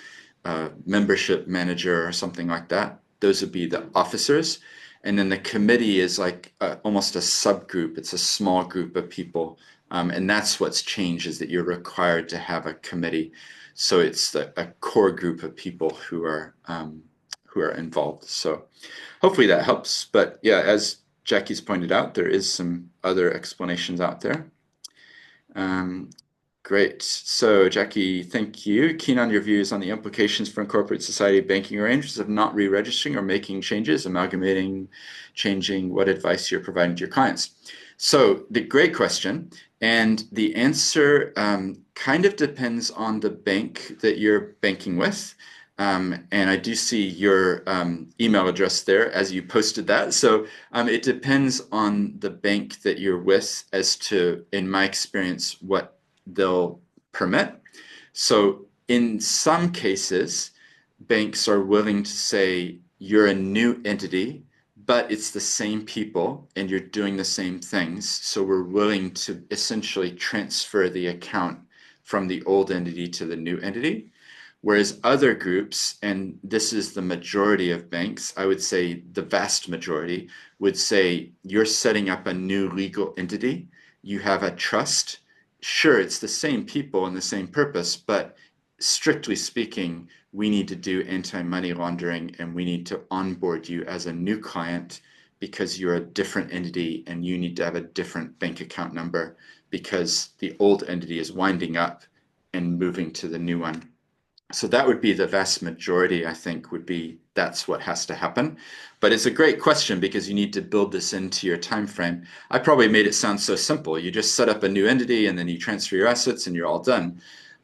membership manager, or something like that. Those would be the officers. And then the committee is like almost a subgroup. It's a small group of people. And that's what's changed, is that you're required to have a committee. So it's a core group of people who are involved. So hopefully that helps. But yeah, as Jackie's pointed out, there is some other explanations out there. Great. So Jackie, thank you. Keen on your views on the implications for incorporated society banking arrangements of not re-registering or making changes, amalgamating, changing. What advice you're providing to your clients? So the great question, and the answer kind of depends on the bank that you're banking with. And I do see your email address there as you posted that. So it depends on the bank that you're with as to, in my experience, what they'll permit. So in some cases, banks are willing to say you're a new entity, but it's the same people and you're doing the same things. So we're willing to essentially transfer the account from the old entity to the new entity. Whereas other groups, and this is the majority of banks, I would say the vast majority, would say you're setting up a new legal entity, you have a trust. Sure, it's the same people and the same purpose, but strictly speaking, we need to do anti-money laundering and we need to onboard you as a new client because you're a different entity and you need to have a different bank account number because the old entity is winding up and moving to the new one. So that would be the vast majority, I think, would be that's what has to happen. But it's a great question because you need to build this into your time frame. I probably made it sound so simple. You just set up a new entity and then you transfer your assets and you're all done.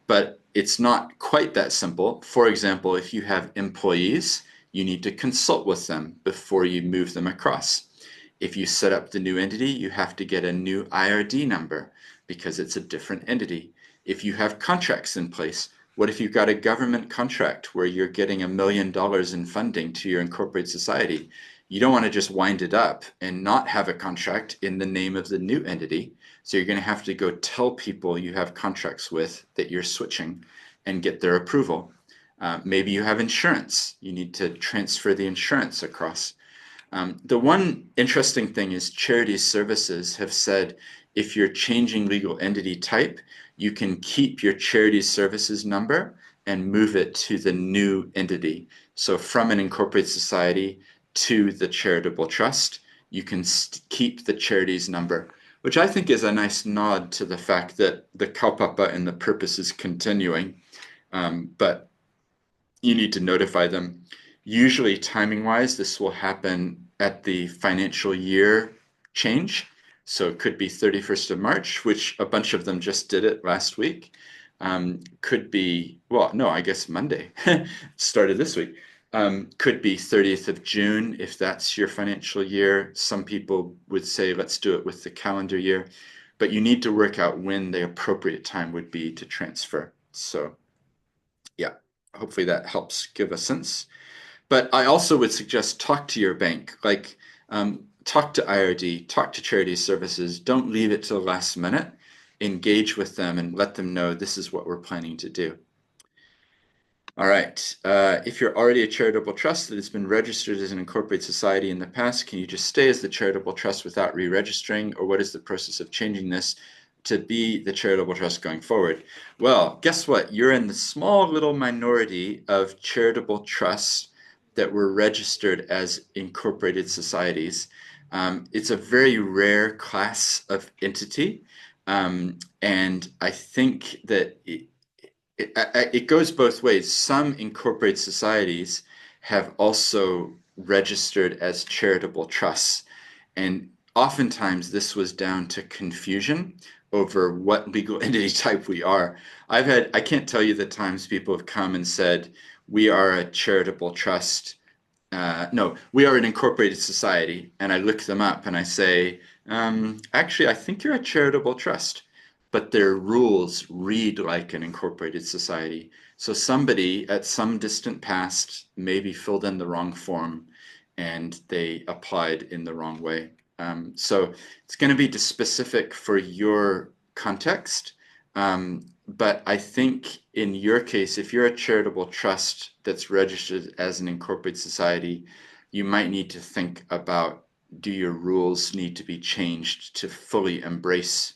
But it's not quite that simple. For example, if you have employees, you need to consult with them before you move them across. If you set up the new entity, you have to get a new IRD number because it's a different entity. If you have contracts in place, what if you've got a government contract where you're getting $1 million in funding to your incorporated society? You don't want to just wind it up and not have a contract in the name of the new entity. So you're going to have to go tell people you have contracts with that you're switching and get their approval. Maybe you have insurance. You need to transfer the insurance across. The one interesting thing is Charity Services have said if you're changing legal entity type, you can keep your Charity Services number and move it to the new entity. So from an incorporated society to the charitable trust, you can keep the charities number, which I think is a nice nod to the fact that the kaupapa and the purpose is continuing, but you need to notify them. Usually timing-wise, this will happen at the financial year change. So it could be 31st of March, which a bunch of them just did it last week. Could be, well, no, I guess Monday, started this week. Could be 30th of June if that's your financial year. Some people would say, let's do it with the calendar year. But you need to work out when the appropriate time would be to transfer. So yeah, hopefully that helps give a sense. But I also would suggest talk to your bank, like talk to IRD, talk to Charity Services. Don't leave it to the last minute. Engage with them and let them know this is what we're planning to do. All right. If you're already a charitable trust that has been registered as an incorporated society in the past, can you just stay as the charitable trust without re-registering, or what is the process of changing this to be the charitable trust going forward? Well, guess what? You're in the small little minority of charitable trusts that were registered as incorporated societies. It's a very rare class of entity, and I think that it goes both ways. Some incorporated societies have also registered as charitable trusts, and oftentimes this was down to confusion over what legal entity type we are. I can't tell you the times people have come and said, we are a charitable trust. No, we are an incorporated society. And I look them up and I say, actually, I think you're a charitable trust, but their rules read like an incorporated society. So somebody at some distant past maybe filled in the wrong form and they applied in the wrong way. So it's going to be specific for your context. But I think in your case, if you're a charitable trust that's registered as an incorporated society, you might need to think about, do your rules need to be changed to fully embrace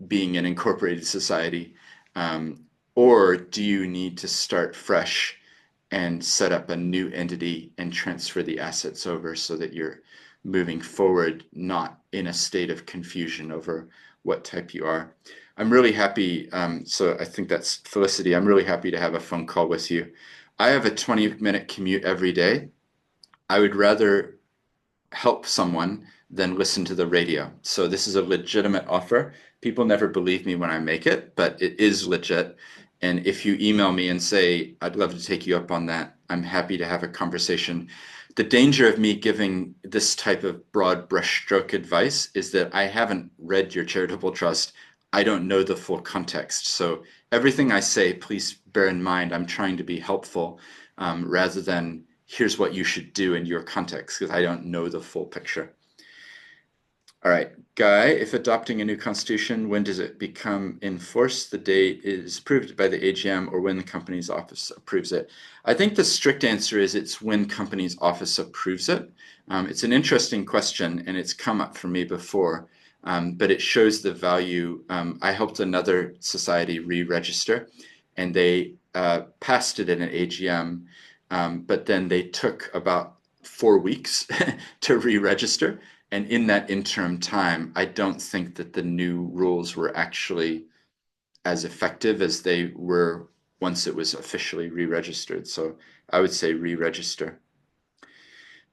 being an incorporated society? Or do you need to start fresh and set up a new entity and transfer the assets over so that you're moving forward, not in a state of confusion over what type you are? I'm really happy. So I think that's Felicity. I'm really happy to have a phone call with you. I have a 20-minute commute every day. I would rather help someone than listen to the radio. So this is a legitimate offer. People never believe me when I make it, but it is legit. And if you email me and say, I'd love to take you up on that, I'm happy to have a conversation. The danger of me giving this type of broad brushstroke advice is that I haven't read your charitable trust. I don't know the full context. So everything I say, please bear in mind, I'm trying to be helpful rather than here's what you should do in your context, because I don't know the full picture. All right, Guy, if adopting a new constitution, when does it become in force? The date is approved by the AGM or when the Companies Office approves it? I think the strict answer is it's when Companies Office approves it. It's an interesting question, and it's come up for me before, but it shows the value. I helped another society re-register, and they passed it in an AGM, but then they took about 4 weeks to re-register. And in that interim time, I don't think that the new rules were actually as effective as they were once it was officially re-registered. So I would say re-register.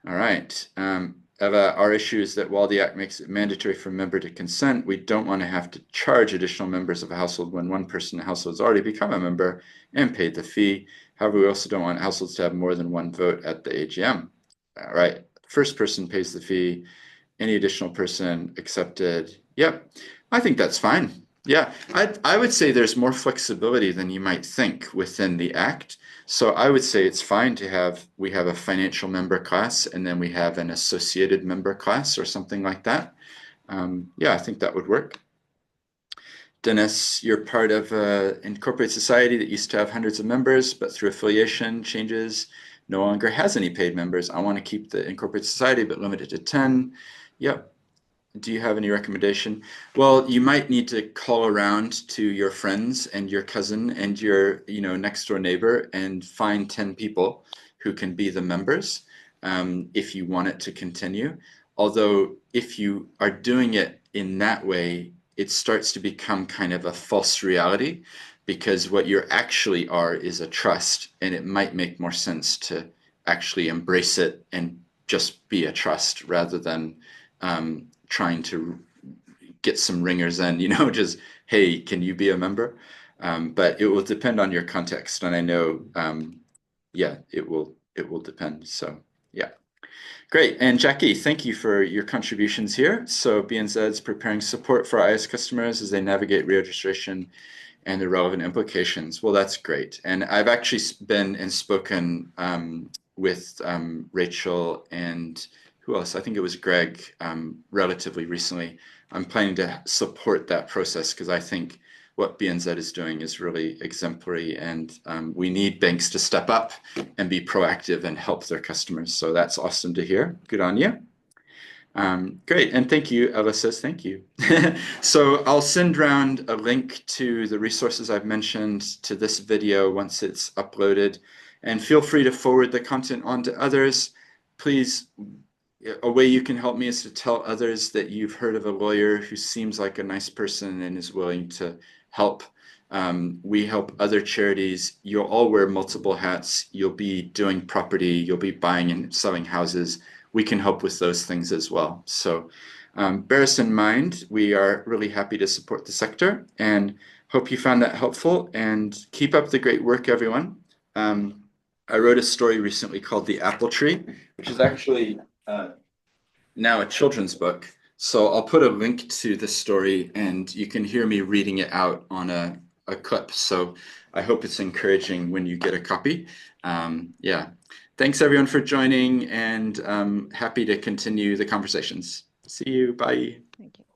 All right. Eva, our issue is that while the Act makes it mandatory for a member to consent, we don't want to have to charge additional members of a household when one person in the household has already become a member and paid the fee. However, we also don't want households to have more than one vote at the AGM. All right. First person pays the fee. Any additional person accepted? Yep, I think that's fine. Yeah, I would say there's more flexibility than you might think within the Act. So I would say it's fine to have, we have a financial member class and then we have an associated member class or something like that. Yeah, I think that would work. Dennis, you're part of an incorporated society that used to have hundreds of members, but through affiliation changes, no longer has any paid members. I want to keep the incorporated society, but limit it to 10. Yep. Do you have any recommendation? Well, you might need to call around to your friends and your cousin and your, next door neighbor and find 10 people who can be the members if you want it to continue. Although if you are doing it in that way, it starts to become kind of a false reality because what you actually are is a trust, and it might make more sense to actually embrace it and just be a trust rather than trying to get some ringers in, just, hey, can you be a member? But it will depend on your context. And I know, yeah, it will depend. So yeah. Great. And Jackie, thank you for your contributions here. So BNZ is preparing support for IS customers as they navigate re-registration and the relevant implications. Well, that's great. And I've actually been and spoken with Rachel and who else? I think it was Greg relatively recently. I'm planning to support that process because I think what BNZ is doing is really exemplary, and we need banks to step up and be proactive and help their customers. So that's awesome to hear. Good on you. Great, and thank you, Ella says thank you. So I'll send around a link to the resources I've mentioned to this video once it's uploaded, and feel free to forward the content on to others. Please, a way you can help me is to tell others that you've heard of a lawyer who seems like a nice person and is willing to help. We help other charities. You'll all wear multiple hats. You'll be doing property. You'll be buying and selling houses. We can help with those things as well. So bear us in mind. We are really happy to support the sector and hope you found that helpful, and keep up the great work, everyone. I wrote a story recently called The Apple Tree, which is actually now a children's book. So I'll put a link to this story and you can hear me reading it out on a clip. So I hope it's encouraging when you get a copy. Yeah. Thanks everyone for joining, and happy to continue the conversations. See you. Bye. Thank you.